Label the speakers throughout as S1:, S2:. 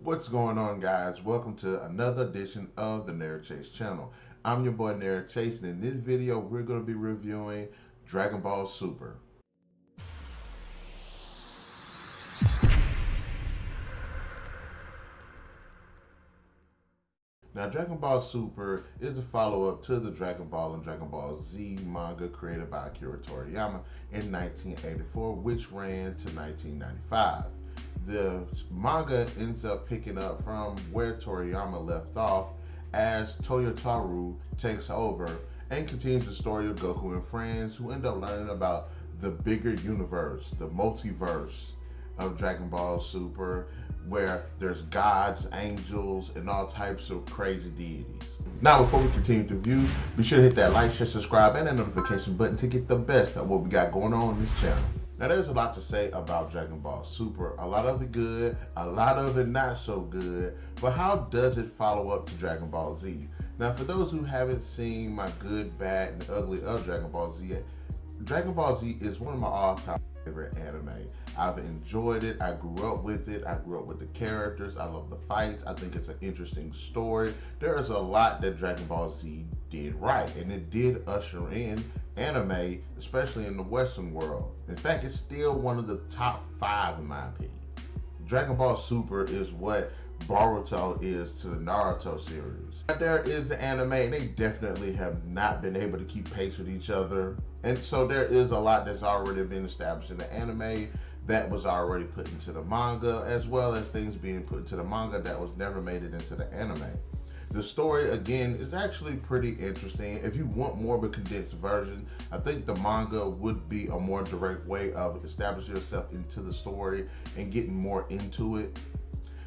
S1: What's going on, guys? Welcome to another edition of the NarikChase channel. I'm your boy NarikChase, and in this video we're going to be reviewing Dragon Ball Super. Now, Dragon Ball Super is the follow-up to the Dragon Ball and Dragon Ball Z manga created by Akira Toriyama in 1984, which ran to 1995. The manga ends up picking up from where Toriyama left off as Toyotarou takes over and continues the story of Goku and friends who end up learning about the bigger universe, the multiverse of Dragon Ball Super, where there's gods, angels, and all types of crazy deities. Now, before we continue to view, be sure to hit that like, share, subscribe, and that notification button to get the best of what we got going on this channel. Now, there's a lot to say about Dragon Ball Super. A lot of it good, a lot of it not so good. But how does it follow up to Dragon Ball Z? Now, for those who haven't seen my good, bad, and ugly of Dragon Ball Z yet, Dragon Ball Z is one of my all-time favorite anime. I've enjoyed it. I grew up with it. I grew up with the characters. I love the fights. I think it's an interesting story. There is a lot that Dragon Ball Z did right, and it did usher in anime, especially in the Western world. In fact, it's still one of the top 5 in my opinion. Dragon Ball Super is what Boruto is to the Naruto series. There is the anime, and they definitely have not been able to keep pace with each other. And so there is a lot that's already been established in the anime that was already put into the manga, as well as things being put into the manga that was never made it into the anime. The story, again, is actually pretty interesting. If you want more of a condensed version, I think the manga would be a more direct way of establishing yourself into the story and getting more into it.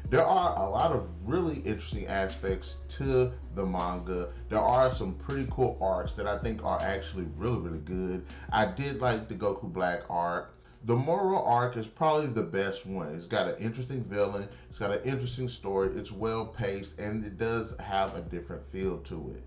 S1: There are a lot of really interesting aspects to the manga. There are some pretty cool arcs that I think are actually really good. I did like the Goku Black arc. The Moral arc is probably the best one. It's got an interesting villain, it's got an interesting story, it's well paced, and it does have a different feel to it.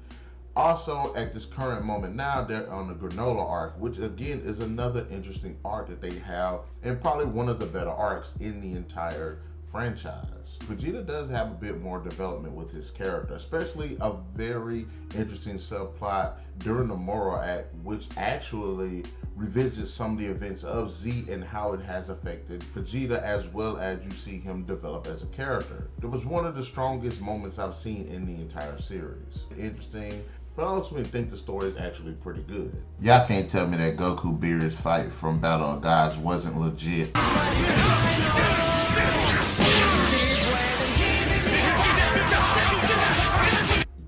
S1: Also, at this current moment now, they're on the Granola arc, which again is another interesting arc that they have, and probably one of the better arcs in the entire franchise. Vegeta does have a bit more development with his character, especially a very interesting subplot during the Moral Act, which actually revisits some of the events of Z and how it has affected Vegeta, as well as you see him develop as a character. It was one of the strongest moments I've seen in the entire series. Interesting, but I ultimately think the story is actually pretty good. Y'all can't tell me that Goku Beerus fight from Battle of Gods wasn't legit.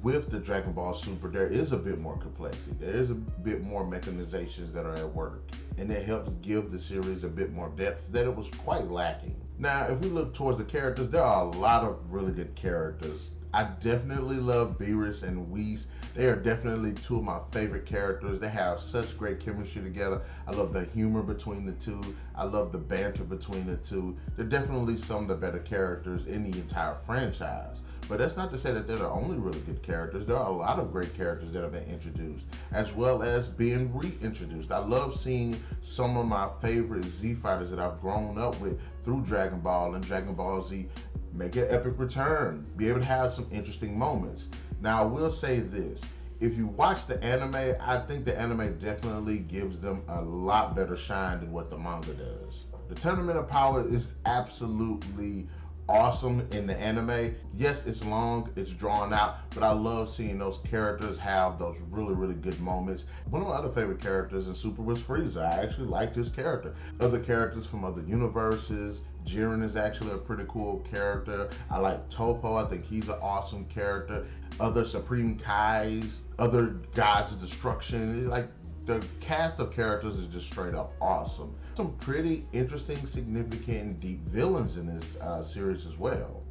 S1: With the Dragon Ball Super, there is a bit more complexity. There is a bit more mechanizations that are at work, and it helps give the series a bit more depth that it was quite lacking. Now, if we look towards the characters, there are a lot of really good characters. I definitely love Beerus and Whis. They are definitely two of my favorite characters. They have such great chemistry together. I love the humor between the two. I love the banter between the two. They're definitely some of the better characters in the entire franchise. But that's not to say that they're the only really good characters. There are a lot of great characters that have been introduced, as well as being reintroduced. I love seeing some of my favorite Z fighters that I've grown up with through Dragon Ball and Dragon Ball Z make an epic return, be able to have some interesting moments. Now, I will say this. If you watch the anime, I think the anime definitely gives them a lot better shine than what the manga does. The Tournament of Power is absolutely awesome in the anime. Yes, it's long, it's drawn out, but I love seeing those characters have those really good moments. One of my other favorite characters in Super was Frieza. I actually liked his character. Other characters from other universes, Jiren is actually a pretty cool character. I like Toppo, I think he's an awesome character. Other Supreme Kais, other Gods of Destruction, like the cast of characters is just straight up awesome. Some pretty interesting, significant, and deep villains in this series as well.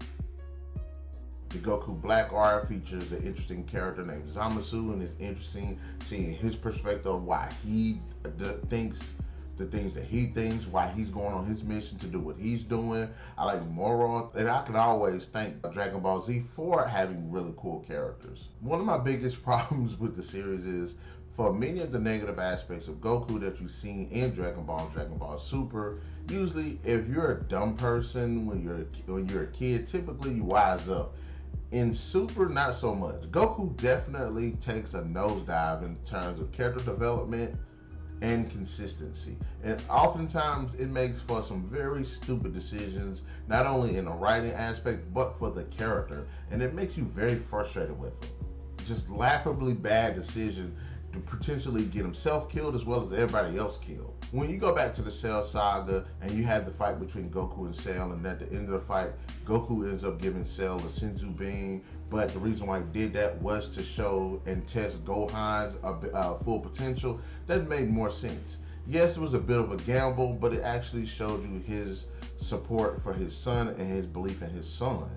S1: The Goku Black arc features an interesting character named Zamasu, and it's interesting seeing his perspective of why he thinks the things that he thinks, why he's going on his mission to do what he's doing. I like Moro, and I can always thank Dragon Ball Z for having really cool characters. One of my biggest problems with the series is for many of the negative aspects of Goku that you've seen in Dragon Ball and Dragon Ball Super, usually if you're a dumb person when you're a kid, typically you wise up. In Super, not so much. Goku definitely takes a nosedive in terms of character development and consistency. And oftentimes it makes for some very stupid decisions, not only in the writing aspect, but for the character. And it makes you very frustrated with him. Just laughably bad decision to potentially get himself killed as well as everybody else killed. When you go back to the Cell Saga and you had the fight between Goku and Cell, and at the end of the fight, Goku ends up giving Cell a Senzu beam, but the reason why he did that was to show and test Gohan's full potential. That made more sense. Yes, it was a bit of a gamble, but it actually showed you his support for his son and his belief in his son.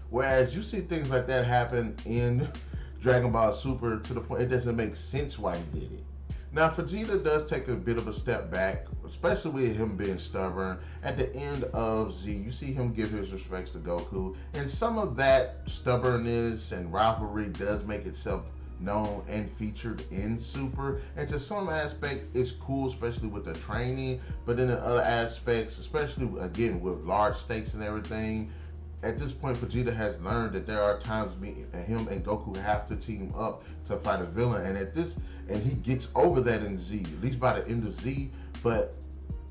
S1: Whereas you see things like that happen in Dragon Ball Super to the point it doesn't make sense why he did it. Now, Vegeta does take a bit of a step back, especially with him being stubborn. At the end of Z, you see him give his respects to Goku, and some of that stubbornness and rivalry does make itself known and featured in Super. And to some aspect, it's cool, especially with the training, but in the other aspects, especially again with large stakes and everything, at this point, Vegeta has learned that there are times him and Goku have to team up to fight a villain, and he gets over that in Z, at least by the end of Z. But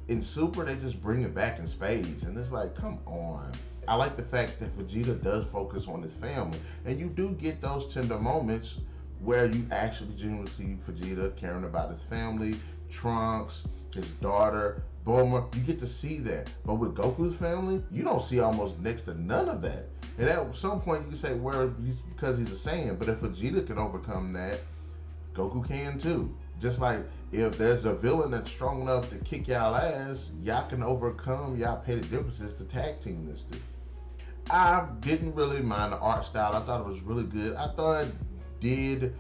S1: in Super, they just bring it back in spades, and it's like, come on. I like the fact that Vegeta does focus on his family, and you do get those tender moments where you actually genuinely see Vegeta caring about his family, Trunks, his daughter, Bulma. You get to see that. But with Goku's family, you don't see almost next to none of that. And at some point you can say, well, because he's a Saiyan, but if Vegeta can overcome that, Goku can too. Just like if there's a villain that's strong enough to kick y'all ass, y'all can overcome y'all petty differences to tag team this dude. I didn't really mind the art style. I thought it was really good. I thought it did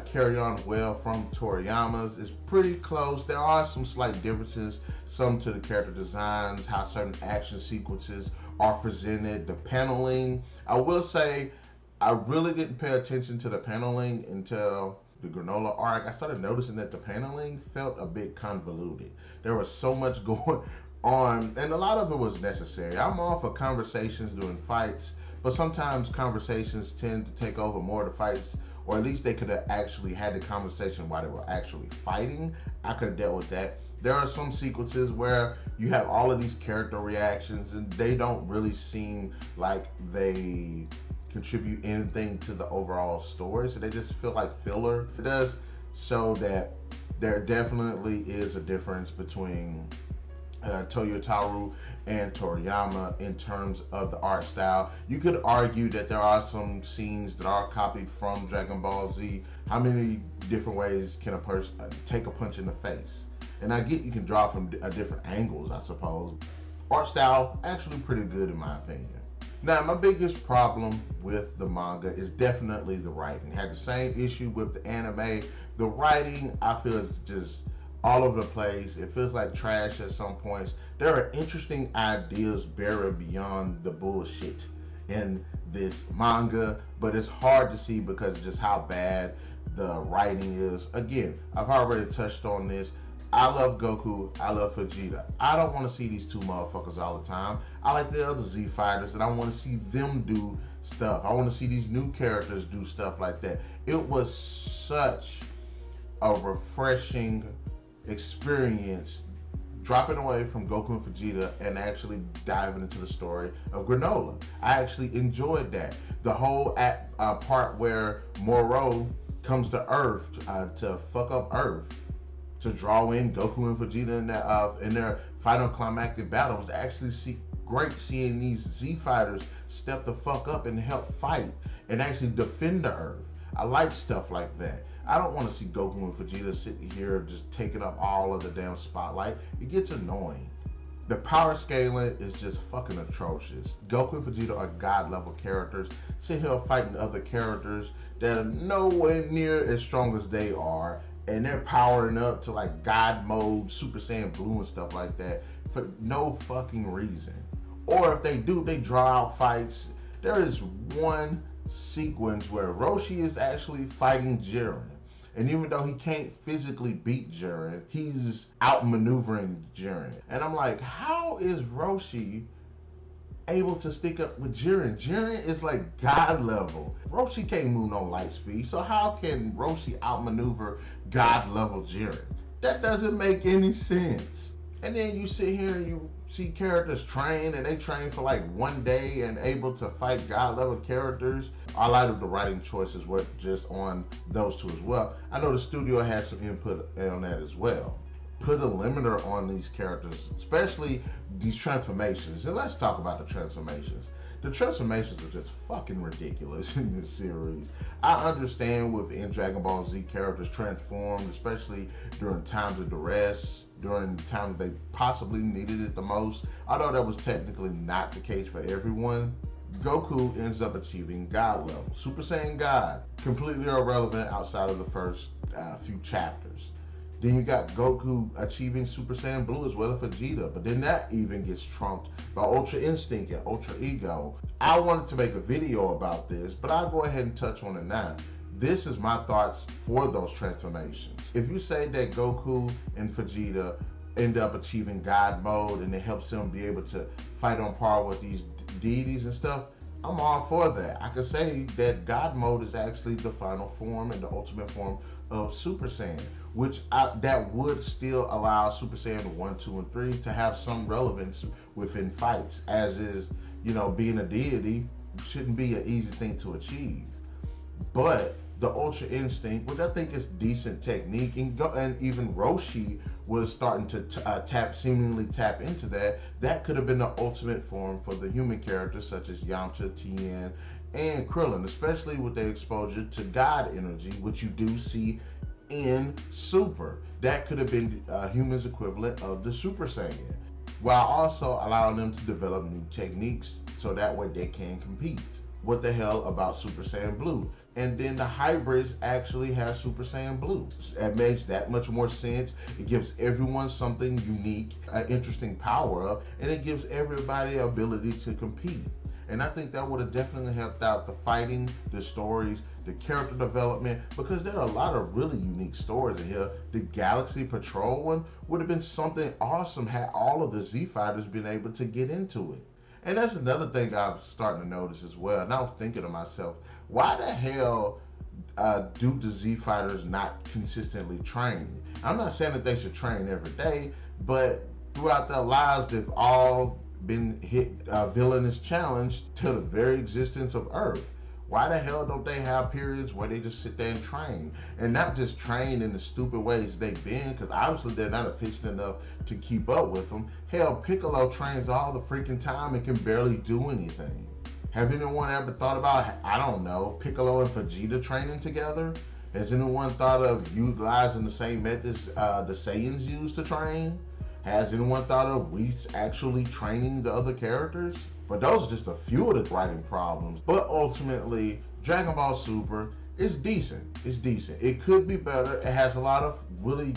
S1: carry on well from Toriyama's. It's pretty close. There are some slight differences, some to the character designs, how certain action sequences are presented, the paneling. I will say, I really didn't pay attention to the paneling until the Granola arc. I started noticing that the paneling felt a bit convoluted. There was so much going on, and a lot of it was necessary. I'm all for conversations during fights, but sometimes conversations tend to take over more of the fights, or at least they could have actually had the conversation while they were actually fighting. I could have dealt with that. There are some sequences where you have all of these character reactions and they don't really seem like they contribute anything to the overall story, so they just feel like filler. It does show that there definitely is a difference between Toyotarou and Toriyama in terms of the art style. You could argue that there are some scenes that are copied from Dragon Ball Z. How many different ways can a person take a punch in the face? And I get you can draw from different angles, I suppose. Art style, actually pretty good in my opinion. Now, my biggest problem with the manga is definitely the writing. Had the same issue with the anime. The writing, I feel, is just all over the place. It feels like trash at some points. There are interesting ideas buried beyond the bullshit in this manga, but it's hard to see because of just how bad the writing is. Again, I've already touched on this. I love Goku, I love Vegeta. I don't want to see these two motherfuckers all the time. I like the other Z fighters and I want to see them do stuff. I want to see these new characters do stuff like that. It was such a refreshing experience dropping away from Goku and Vegeta and actually diving into the story of Granola. I actually enjoyed that. The whole part where Moro comes to Earth to fuck up Earth, to draw in Goku and Vegeta in their final climactic battle, was actually great seeing these Z fighters step the fuck up and help fight and actually defend the Earth. I like stuff like that. I don't want to see Goku and Vegeta sitting here just taking up all of the damn spotlight. It gets annoying. The power scaling is just fucking atrocious. Goku and Vegeta are god level characters, sitting here fighting other characters that are nowhere near as strong as they are, and they're powering up to like God mode, Super Saiyan Blue and stuff like that for no fucking reason. Or if they do, they draw out fights. There is one sequence where Roshi is actually fighting Jiren. And even though he can't physically beat Jiren, he's outmaneuvering Jiren. And I'm like, how is Roshi able to stick up with Jiren? Jiren is like God level. Roshi can't move no light speed, so how can Roshi outmaneuver God level Jiren? That doesn't make any sense. And then you sit here and you see characters train, and they train for like one day and able to fight God level characters. A lot of the writing choices were just on those two as well. I know the studio had some input on that as well. Put a limiter on these characters, especially these transformations. And let's talk about the transformations. The transformations are just fucking ridiculous in this series. I understand within Dragon Ball Z characters transformed, especially during times of duress, during times they possibly needed it the most. Although that was technically not the case for everyone. Goku ends up achieving God level. Super Saiyan God, completely irrelevant outside of the first few chapters. Then you got Goku achieving Super Saiyan Blue as well as Vegeta, but then that even gets trumped by Ultra Instinct and Ultra Ego. I wanted to make a video about this, but I'll go ahead and touch on it now. This is my thoughts for those transformations. If you say that Goku and Vegeta end up achieving God mode and it helps them be able to fight on par with these deities and stuff, I'm all for that. I could say that God mode is actually the final form and the ultimate form of Super Saiyan, which that would still allow Super Saiyan 1, 2, and 3 to have some relevance within fights, as is, you know, being a deity shouldn't be an easy thing to achieve. But the Ultra Instinct, which I think is decent technique, and even Roshi was starting to seemingly tap into that. That could have been the ultimate form for the human characters such as Yamcha, Tien, and Krillin, especially with their exposure to God energy, which you do see in Super. That could have been humans' equivalent of the Super Saiyan, while also allowing them to develop new techniques so that way they can compete. What the hell about Super Saiyan Blue? And then the hybrids actually have Super Saiyan Blue. It makes that much more sense. It gives everyone something unique, an interesting power up, and it gives everybody the ability to compete. And I think that would have definitely helped out the fighting, the stories, the character development, because there are a lot of really unique stories in here. The Galaxy Patrol one would have been something awesome had all of the Z Fighters been able to get into it. And that's another thing I'm starting to notice as well. And I was thinking to myself, why the hell do the Z Fighters not consistently train? I'm not saying that they should train every day, but throughout their lives, they've all been hit villainous challenge to the very existence of Earth. Why the hell don't they have periods where they just sit there and train? And not just train in the stupid ways they've been, because obviously they're not efficient enough to keep up with them. Hell, Piccolo trains all the freaking time and can barely do anything. Have anyone ever thought about, I don't know, Piccolo and Vegeta training together? Has anyone thought of utilizing the same methods the Saiyans use to train? Has anyone thought of Whis actually training the other characters? But those are just a few of the writing problems. But ultimately, Dragon Ball Super is decent. It's decent. It could be better. It has a lot of really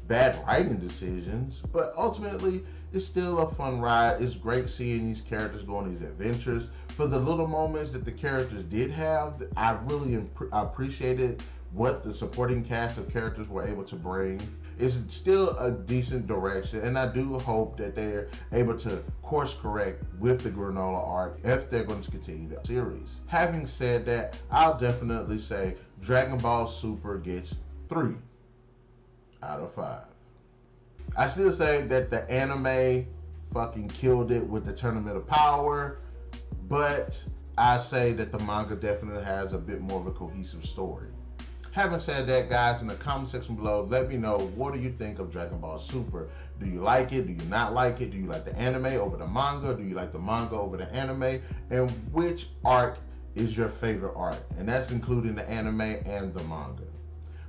S1: bad writing decisions, but ultimately, it's still a fun ride. It's great seeing these characters go on these adventures. For the little moments that the characters did have, I really appreciated what the supporting cast of characters were able to bring. It's still a decent direction, and I do hope that they're able to course correct with the Granola arc if they're going to continue the series. Having said that, I'll definitely say Dragon Ball Super gets 3 out of 5. I still say that the anime fucking killed it with the Tournament of Power, but I say that the manga definitely has a bit more of a cohesive story. Having said that, guys, in the comment section below, let me know, what do you think of Dragon Ball Super? Do you like it? Do you not like it? Do you like the anime over the manga? Do you like the manga over the anime? And which arc is your favorite arc? And that's including the anime and the manga.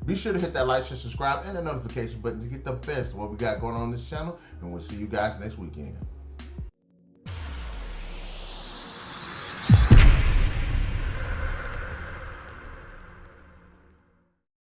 S1: Be sure to hit that like, share, subscribe, and the notification button to get the best of what we got going on this channel. And we'll see you guys next weekend.